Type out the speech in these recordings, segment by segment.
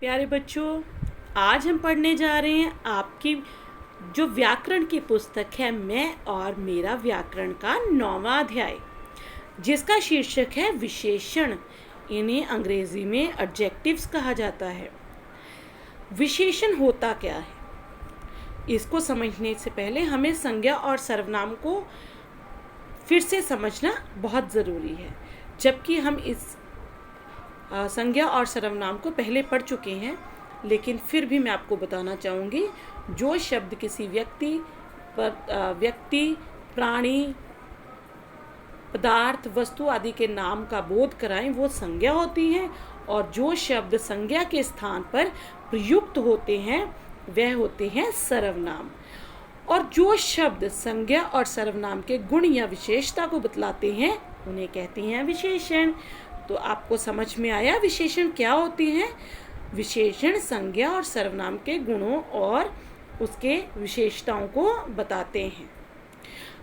प्यारे बच्चों, आज हम पढ़ने जा रहे हैं आपकी जो व्याकरण की पुस्तक है मैं और मेरा व्याकरण का 9वां अध्याय, जिसका शीर्षक है विशेषण। इन्हें अंग्रेजी में एडजेक्टिव्स कहा जाता है। विशेषण होता क्या है, इसको समझने से पहले हमें संज्ञा और सर्वनाम को फिर से समझना बहुत ज़रूरी है। जबकि हम इस संज्ञा और सर्वनाम को पहले पढ़ चुके हैं, लेकिन फिर भी मैं आपको बताना चाहूँगी, जो शब्द किसी व्यक्ति, प्राणी, पदार्थ, वस्तु आदि के नाम का बोध कराएं वो संज्ञा होती हैं, और जो शब्द संज्ञा के स्थान पर प्रयुक्त होते हैं वह होते हैं सर्वनाम। और जो शब्द संज्ञा और सर्वनाम के गुण या विशेषता को बतलाते हैं उन्हें कहते हैं विशेषण। तो आपको समझ में आया विशेषण क्या होते हैं? विशेषण संज्ञा और सर्वनाम के गुणों और उसके विशेषताओं को बताते हैं।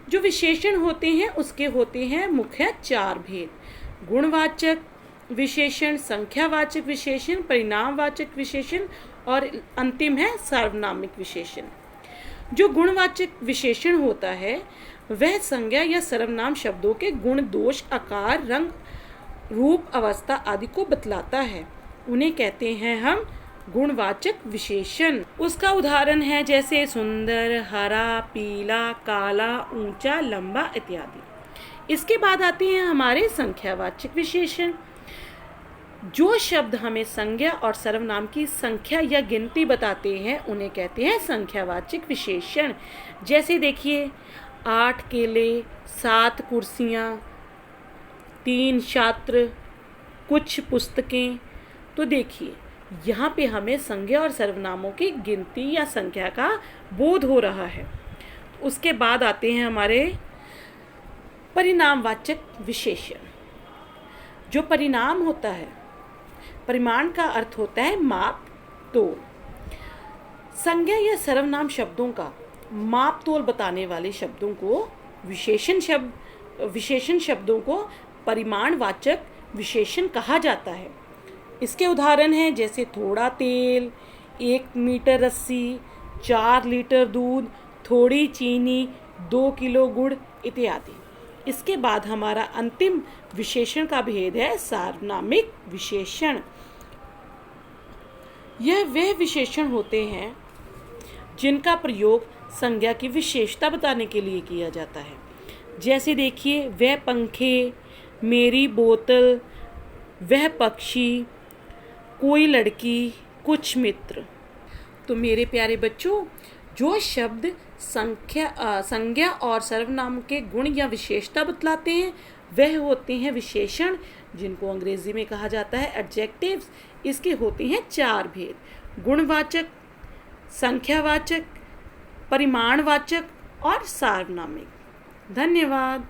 जो विशेषण होते हैं उसके होते हैं मुख्य 4 भेद: गुणवाचक विशेषण, संख्यावाचक विशेषण, परिणामवाचक विशेषण और अंतिम है सार्वनामिक विशेषण। जो गुणवाचक विशेषण होता है वह संज्ञा या सर्वनाम शब्दों के गुण, दोष, आकार, रंग, रूप, अवस्था आदि को बतलाता है। उन्हें कहते हैं हम गुणवाचक विशेषण। उसका उदाहरण है जैसे सुंदर, हरा, पीला, काला, ऊंचा, लंबा इत्यादि। इसके बाद आते हैं हमारे संख्यावाचक विशेषण। जो शब्द हमें संज्ञा और सर्वनाम की संख्या या गिनती बताते हैं उन्हें कहते हैं संख्यावाचक विशेषण। जैसे देखिए, 8 केले, 7 कुर्सियाँ, 3 छात्र, कुछ पुस्तकें। तो देखिए, यहाँ पे हमें संज्ञा और सर्वनामों की गिनती या संख्या का बोध हो रहा है। उसके बाद आते हैं हमारे परिणामवाचक विशेषण। जो परिणाम होता है, परिमाण का अर्थ होता है माप तोल। संज्ञा या सर्वनाम शब्दों का माप तोल बताने वाले शब्दों को विशेषण शब्दों को परिमाणवाचक विशेषण कहा जाता है। इसके उदाहरण हैं जैसे थोड़ा तेल, 1 मीटर रस्सी, 4 लीटर दूध, थोड़ी चीनी, 2 किलो गुड़ इत्यादि। इसके बाद हमारा अंतिम विशेषण का भेद है सार्वनामिक विशेषण। यह वे विशेषण होते हैं जिनका प्रयोग संज्ञा की विशेषता बताने के लिए किया जाता है। जैसे देखिए, वह पंखे, मेरी बोतल, वह पक्षी, कोई लड़की, कुछ मित्र। तो मेरे प्यारे बच्चों, जो शब्द संज्ञा और सर्वनाम के गुण या विशेषता बतलाते हैं वह होते हैं विशेषण, जिनको अंग्रेजी में कहा जाता है एडजेक्टिव्स। इसके होते हैं 4 भेद: गुणवाचक, संख्यावाचक, परिमाणवाचक और सार्वनामिक। धन्यवाद।